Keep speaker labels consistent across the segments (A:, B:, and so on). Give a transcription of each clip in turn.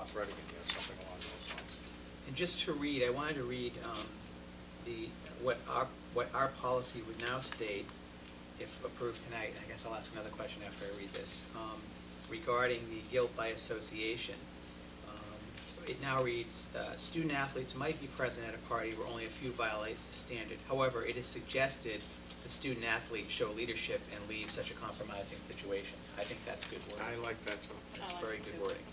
A: North Reading in here, something along those lines.
B: And just to read, I wanted to read what our policy would now state, if approved tonight. I guess I'll ask another question after I read this, regarding the guilt by association. It now reads, student athletes might be present at a party where only a few violate the standard. However, it is suggested the student athlete show leadership and leave such a compromising situation. I think that's good wording.
A: I like that too.
B: That's
C: I like
B: very
C: it
B: good
C: too.
B: wording.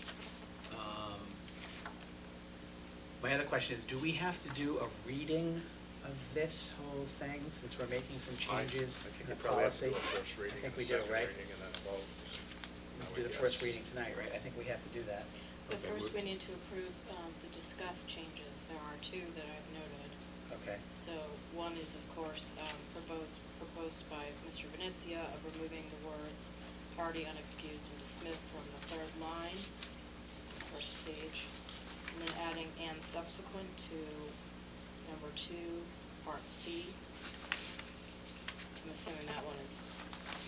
B: My other question is, do we have to do a reading of this whole thing, since we're making some changes
A: I think
B: in
A: you
B: the
A: probably have to
B: policy?
A: do a first reading.
B: I think
A: and
B: we
A: a
B: do,
A: second
B: right?
A: reading, and then a vote.
B: We'll do the first reading tonight, right? I think we have to do that.
C: But
D: Okay,
C: first,
D: we-
C: we need to approve the discussed changes. There are two that I've noted.
B: Okay.
C: So one is, of course, proposed by Mr. Venezia of removing the words "party unexcused and dismissed" from the third line, first page, and then adding "and subsequent" to number 2, part C. I'm assuming that one is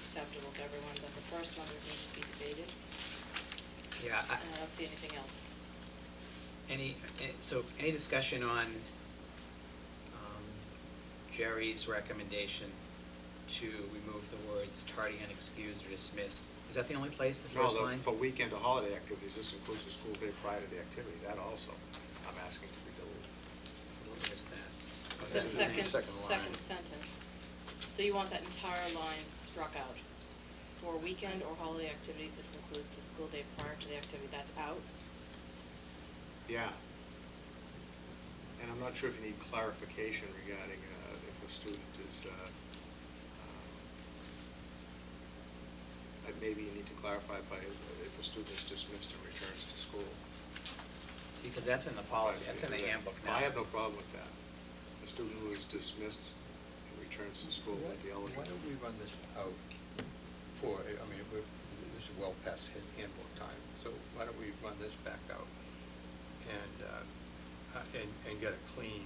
C: acceptable to everyone, but the first one would need to be debated,
B: Yeah,
C: and I don't see anything else.
B: so any discussion on Jerry's recommendation to remove the words tardy, unexcused, or dismissed? Is that the only place, the
A: No,
B: first line?
A: for weekend or holiday activities, this includes the school day prior to the activity, that also, I'm asking to be deleted.
B: What is that? Oh,
C: The
B: that's the
C: second,
D: second line.
C: second sentence. So you want that entire line struck out. For weekend or holiday activities, this includes the school day prior to the activity, that's out?
A: Yeah. And I'm not sure if you need clarification regarding if a student is, maybe you need to clarify by if a student is dismissed and returns to school.
B: See, because that's in the policy, that's in the handbook now.
A: I have no problem with that. A student who is dismissed and returns to school will be eligible.
D: Why don't we run this out for, I mean, this is well past handbook time, so why don't we run this back out and get a clean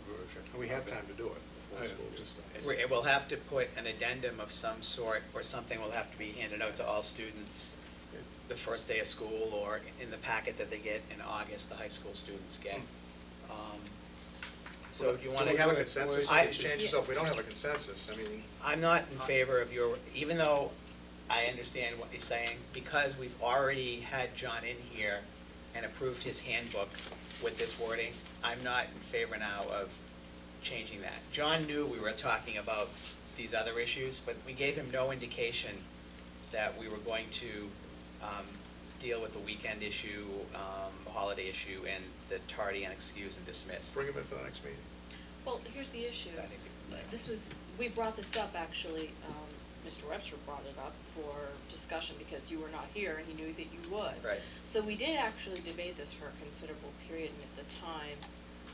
D: version?
A: And we have time to do it before
D: I
A: school
D: know.
A: gets started.
B: We'll have to put an addendum of some sort, or something will have to be handed out to all students the first day of school, or in the packet that they get in August, the high school students get. So do you want to?
A: Do we have a consensus
B: I-
A: on these changes? So if we don't have a consensus, I mean,
B: I'm not in favor of your, even though I understand what you're saying, because we've already had John in here and approved his handbook with this wording, I'm not in favor now of changing that. John knew we were talking about these other issues, but we gave him no indication that we were going to deal with the weekend issue, holiday issue, and the tardy, unexcused, and dismissed.
A: bring them in for the next meeting.
C: Well, here's the issue.
B: I think
C: We brought this up, actually, Mr. Webster brought it up for discussion because you were not here and he knew that you would.
B: Right.
C: So we did actually debate this for a considerable period, and at the time,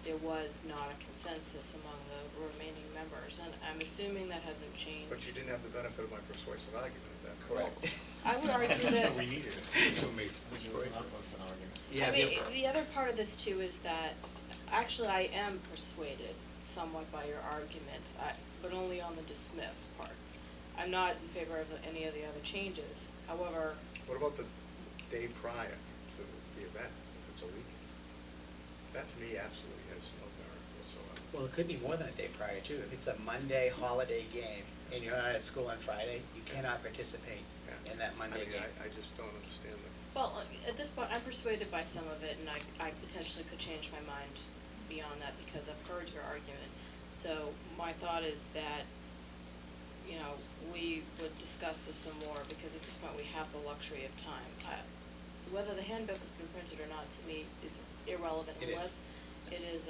C: there was not a consensus among the remaining members, and I'm assuming that hasn't changed.
A: But you didn't have the benefit of my persuasive argument at that.
B: Correct.
C: I would argue that.
D: We needed it. To make it great.
B: Yeah,
C: I mean,
B: yeah.
C: the other part of this too is that, actually, I am persuaded somewhat by your argument, but only on the dismiss part. I'm not in favor of any of the other changes. However,
A: What about the day prior to the event, if it's a weekend? That to me absolutely has no merit whatsoever.
B: Well, it could be more than a day prior too. If it's a Monday holiday game and you're not at school on Friday, you cannot participate
A: Yeah.
B: in that Monday
A: I mean,
B: game.
A: I just don't understand that.
C: well, at this point, I'm persuaded by some of it, and I potentially could change my mind beyond that because I've heard your argument. So my thought is that, you know, we would discuss this some more, because at this point, we have the luxury of time. Whether the handbook has been printed or not, to me, is irrelevant
B: It is.
C: unless it is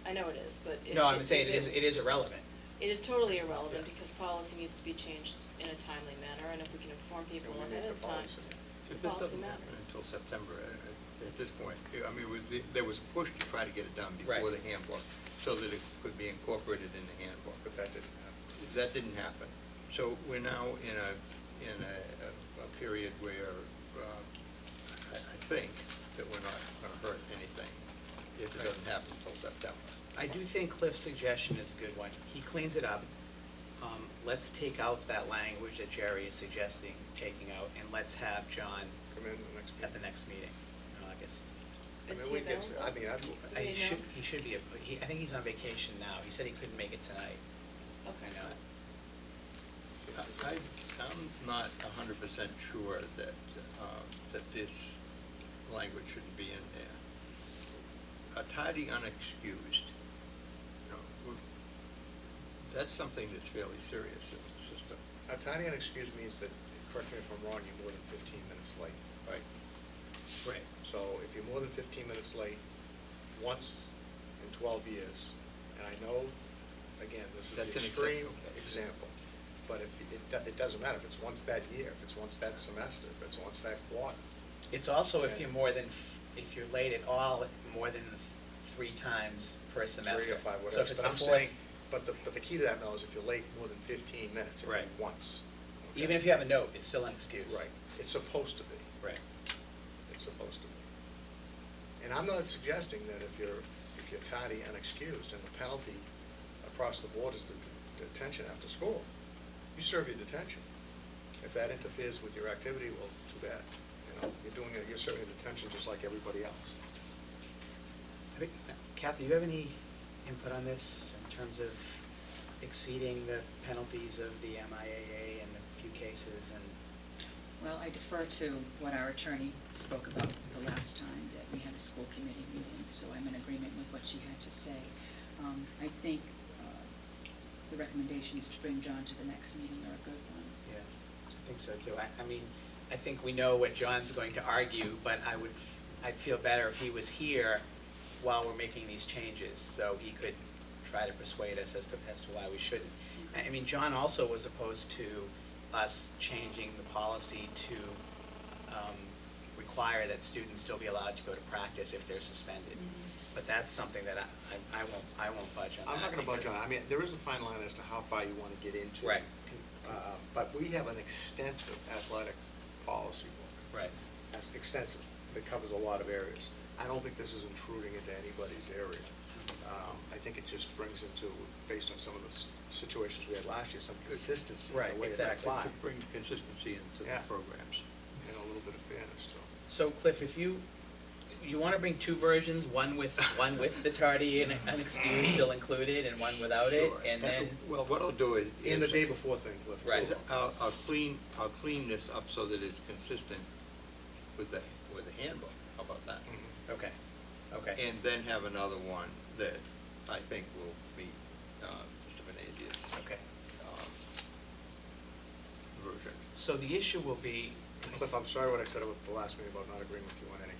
C: I know it is, but.
B: No, I'm saying it is irrelevant.
C: It is totally irrelevant,
B: Yeah.
C: because policy needs to be changed in a timely manner, and if we can inform people
A: And we
C: ahead
A: need
C: of
A: the
C: time.
A: policy.
D: If
C: the
D: this
C: policy
D: doesn't
C: matters.
D: happen until September, at this point, I mean, there was a push to try to get it done
B: Right.
D: before the handbook, so that it could be incorporated in the handbook.
A: But that didn't happen.
D: That didn't happen. So we're now in a period where I think that we're not going to hurt anything if it doesn't happen until September.
B: I do think Cliff's suggestion is a good one. He cleans it up. Let's take out that language that Jerry is suggesting taking out, and let's have John
A: Come in the next meeting.
B: at the next meeting. August.
A: I
C: Is
A: mean,
C: he
A: we get,
C: available?
A: I mean,
C: Do
B: He
C: we
B: should,
C: know?
B: he should be, I think he's on vacation now. He said he couldn't make it tonight.
C: Okay.
B: I know.
D: I'm not 100% sure that, that this language shouldn't be in there. A tardy unexcused, you know, that's something that's fairly serious in the system.
A: a tardy unexcused means that, correct me if I'm wrong, you're more than 15 minutes late.
D: Right.
B: Right.
A: So if you're more than 15 minutes late, once in 12 years, and I know, again, this is
D: That's
A: the
D: an
A: extreme
D: exception, okay.
A: example, but if, it doesn't matter if it's once that year, if it's once that semester, if it's once that quarter.
B: It's also if
A: Yeah.
B: you're more than, if you're late at all, more than 3 times per semester.
A: 3 or 5,
B: So
A: whatever.
B: if it's
A: But
B: the
A: I'm
B: fourth-
A: saying, but the key to that, Mel, is if you're late more than 15 minutes,
B: Right.
A: once. okay?
B: Even if you have a note, it's still unexcused.
A: Right, it's supposed to be.
B: Right.
A: It's supposed to be. And I'm not suggesting that if you're tardy unexcused and the penalty across the board is the detention after school, you serve your detention. If that interferes with your activity, well, too bad. You know, you're serving detention just like everybody else.
B: I think, Kathy, do you have any input on this in terms of exceeding the penalties of the MIAA in a few cases and?
E: Well, I defer to what our attorney spoke about the last time that we had a school committee meeting, so I'm in agreement with what she had to say. I think the recommendations to bring John to the next meeting are a good one.
B: Yeah, I think so too. I mean, I think we know what John's going to argue, but I'd feel better if he was here while we're making these changes, so he could try to persuade us as to why we shouldn't. I mean, John also was opposed to us changing the policy to require that students still be allowed to go to practice if they're suspended. But that's something that I won't budge on that.
A: I'm not gonna budge on
B: because-
A: it. I mean, there is a fine line as to how far you wanna get into.
B: Right.
A: But we have an extensive athletic policy book.
B: Right.
A: That's extensive, that covers a lot of areas. I don't think this is intruding into anybody's area. I think it just brings into, based on some of the situations we had last year, some consistency in
B: Right,
A: the way it's
B: exactly.
A: applied.
D: To bring consistency into the
A: Yeah.
D: programs.
A: And a little bit of fairness to them.
B: So Cliff, if you want to bring 2 versions, one with the tardy and unexcused still included and one without it,
D: Sure.
B: and then,
D: Well, what I'll do is.
A: And the day before thing, Cliff.
B: Right.
D: I'll clean this up so that it's consistent with the handbook. How about that?
A: Mhm.
B: okay.
D: And then have another one that I think will meet Mr. Venasia's
B: Okay.
D: version.
B: So the issue will be,
A: Cliff, I'm sorry what I said at the last meeting about not agreeing with you on anything.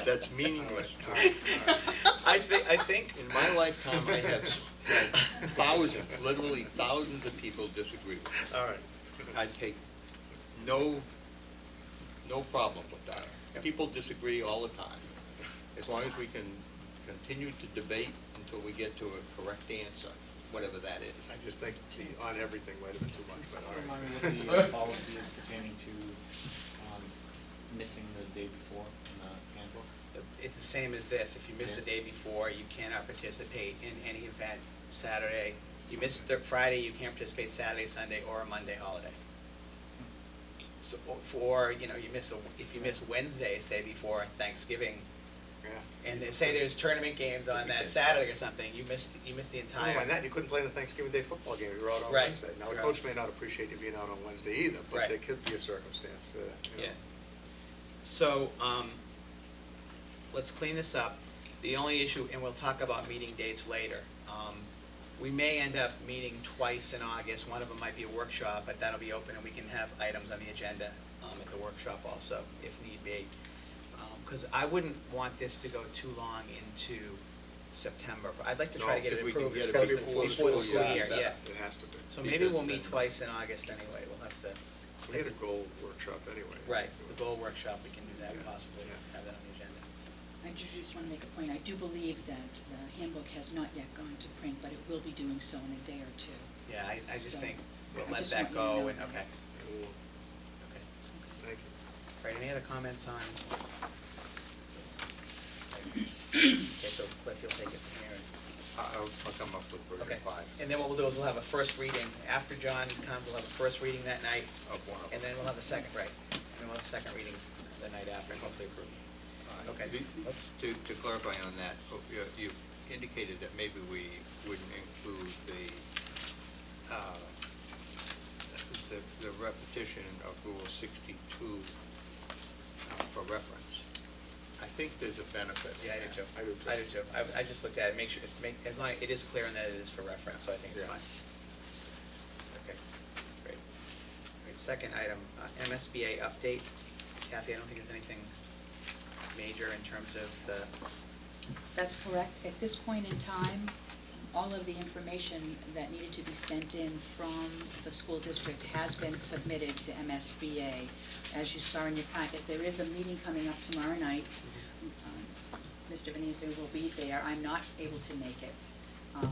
D: That's meaningless.
A: All right, all right.
B: I think,
D: In my lifetime, I have had thousands, literally thousands of people disagree with me.
A: All right.
D: I take no problem with that. People disagree all the time. As long as we can continue to debate until we get to a correct answer, whatever that is.
A: I just think on everything might have been too much, but all right.
F: Remind me what the policy is pertaining to missing the day before in the handbook?
B: it's the same as this. If you miss the day before, you cannot participate in any event Saturday. You miss the Friday, you can't participate Saturday, Sunday, or a Monday holiday. So, if you miss Wednesday, say before Thanksgiving,
A: Yeah.
B: and they say there's tournament games on that Saturday or something, you miss the
A: Never
B: entire.
A: mind that, you couldn't play the Thanksgiving Day football game, you were out on
B: Right,
A: Wednesday. Now, the
B: right.
A: coach may not appreciate you being out on Wednesday either, but
B: Right.
A: there could be a circumstance, you know.
B: Yeah. So, let's clean this up. The only issue, and we'll talk about meeting dates later. We may end up meeting twice in August. One of them might be a workshop, but that'll be open and we can have items on the agenda at the workshop also, if need be. Because I wouldn't want this to go too long into September. I'd like to try to
D: No,
B: get it
D: if we can
B: approved
D: get it
B: before
D: before
B: the
D: the
B: school
D: school
B: year,
D: year,
B: yeah.
A: It has to be.
B: So maybe we'll
D: Because
B: meet
D: then-
B: twice in August anyway. We'll have to.
A: We had a goal workshop anyway.
B: Right, the goal workshop, we can do that
A: Yeah.
B: possibly,
A: Yeah.
B: have that on the agenda.
E: I just want to make a point. I do believe that the handbook has not yet gone to print, but it will be doing so in a day or two.
B: Yeah, I just
E: So,
B: think we'll
E: I
B: let
E: just
B: that
E: want you to
B: go
E: know
B: and,
E: that.
B: okay.
A: Cool.
B: Okay.
A: Thank you.
B: All right, any other comments on this? Okay, so Cliff, you'll take it from here.
D: I'll come up with
B: Okay.
D: version 5
B: And then what we'll do is we'll have a first reading, after John comes, we'll have a first reading that night,
D: of one of them.
B: and then we'll have a second, right? And we'll a second reading the night after and hopefully approve. Okay.
D: To clarify on that, you indicated that maybe we wouldn't include the repetition of Rule 62 for reference. I think there's a benefit.
B: Yeah, I do too.
A: I do too.
B: I do too. I just looked at it, make sure, as long, it is clear in that it is for reference, so I think it's
A: Yeah.
B: fine. Okay, great. All right, second item, MSBA update. Kathy, I don't think there's anything major in terms of the,
E: That's correct. At this point in time, all of the information that needed to be sent in from the school district has been submitted to MSBA. As you saw in your packet, there is a meeting coming up tomorrow night. Mr. Venezia will be there. I'm not able to make it.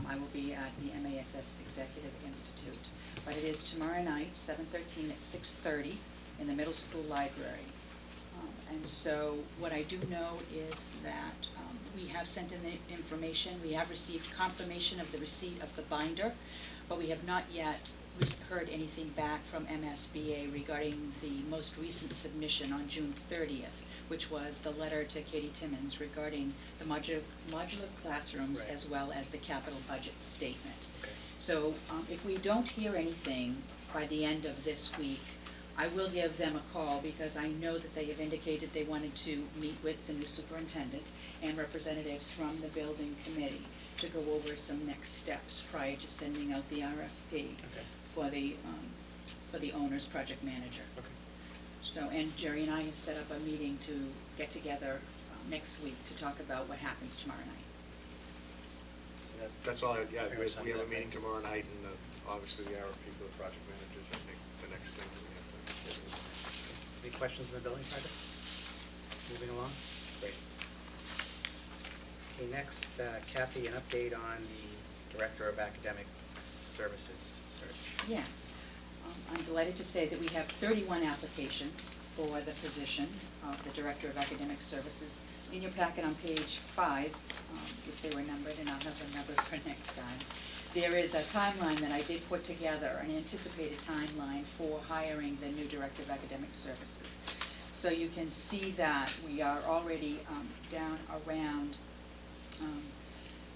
E: I will be at the MASS Executive Institute. But it is tomorrow night, 7:13 at 6:30 in the middle school library. And so what I do know is that we have sent in the information, we have received confirmation of the receipt of the binder, but we have not yet heard anything back from MSBA regarding the most recent submission on June 30th, which was the letter to Katie Timmons regarding the modular classrooms
B: Right.
E: as well as the capital budget statement.
B: okay.
E: So if we don't hear anything by the end of this week, I will give them a call because I know that they have indicated they wanted to meet with the new superintendent and representatives from the building committee to go over some next steps prior to sending out the RFP
B: Okay.
E: for the owner's project manager.
B: Okay.
E: So, and Jerry and I have set up a meeting to get together next week to talk about what happens tomorrow night.
B: So that,
A: That's all, yeah,
B: Pretty much
A: we have a
B: sums it up.
A: meeting tomorrow night, and obviously the RFP for the project managers, I think, the next thing that we have to.
B: any questions on the building project? Moving along? Great. Okay, next, Kathy, an update on the Director of Academic Services search.
E: Yes. I'm delighted to say that we have 31 applications for the position of the Director of Academic Services. In your packet on page 5, if they were numbered, and I'll have them numbered for next time, there is a timeline that I did put together, an anticipated timeline for hiring the new Director of Academic Services. So you can see that we are already down around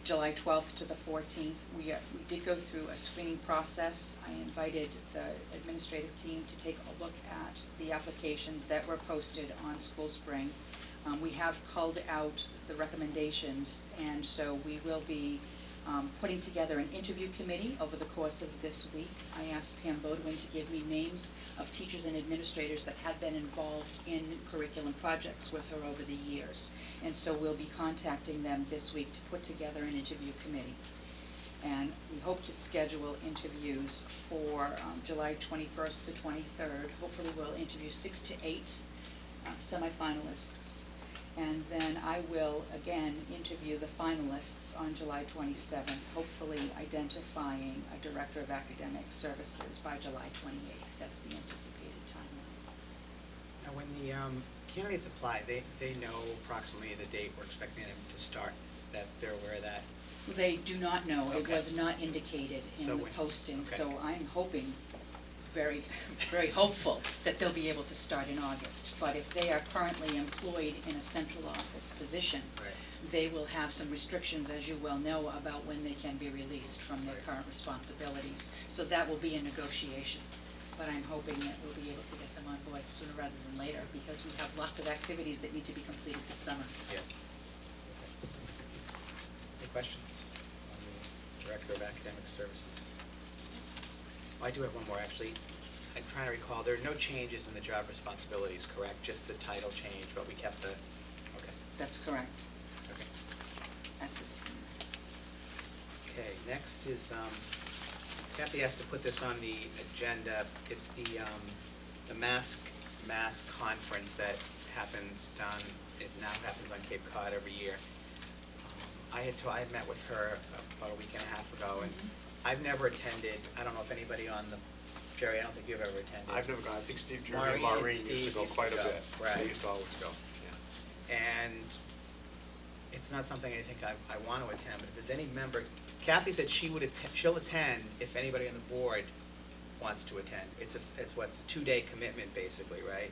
E: July 12th to the 14th. We did go through a screening process. I invited the administrative team to take a look at the applications that were posted on School Spring. We have culled out the recommendations, and so we will be putting together an interview committee over the course of this week. I asked Pam Bodwin to give me names of teachers and administrators that have been involved in curriculum projects with her over the years. And so we'll be contacting them this week to put together an interview committee. And we hope to schedule interviews for July 21st to 23rd. Hopefully we'll interview 6 to 8 semifinalists. And then I will, again, interview the finalists on July 27th, hopefully identifying a Director of Academic Services by July 28th. That's the anticipated timeline.
B: Now, when the candidates apply, they know approximately the date we're expecting them to start, that they're aware of that.
E: They do not know. It
B: Okay.
E: was not indicated in
B: So
E: the
B: when-
E: posting,
B: okay.
E: so I'm hoping, very, very hopeful that they'll be able to start in August. But if they are currently employed in a central office position,
B: Right.
E: they will have some restrictions, as you well know, about when they can be released from their
B: Right.
E: current responsibilities. So that will be a negotiation. But I'm hoping that we'll be able to get them on board sooner rather than later, because we have lots of activities that need to be completed this summer.
B: Yes. Any questions on the Director of Academic Services? Well, I do have one more, actually. I'm trying to recall, there are no changes in the job responsibilities, correct? Just the title change, but we kept the, okay,
E: That's correct,
B: okay.
E: at this time.
B: Okay, next is, Kathy has to put this on the agenda. It's the mass conference that happens down, it now happens on Cape Cod every year. I had met with her about a week and a half ago, and
E: Mhm.
B: I've never attended. I don't know if anybody on the, Jerry, I don't think you've ever attended.
A: I've never gone, I think Steve Jeremy and
B: Maureen and
A: Maureen used to
B: Steve
A: go
B: used to
A: quite a
B: go,
A: bit.
B: right.
A: They used to always go, yeah.
B: And it's not something I think I want to attend, but if there's any member, Kathy said she'll attend if anybody on the board wants to attend. It's a 2-day commitment, basically, right?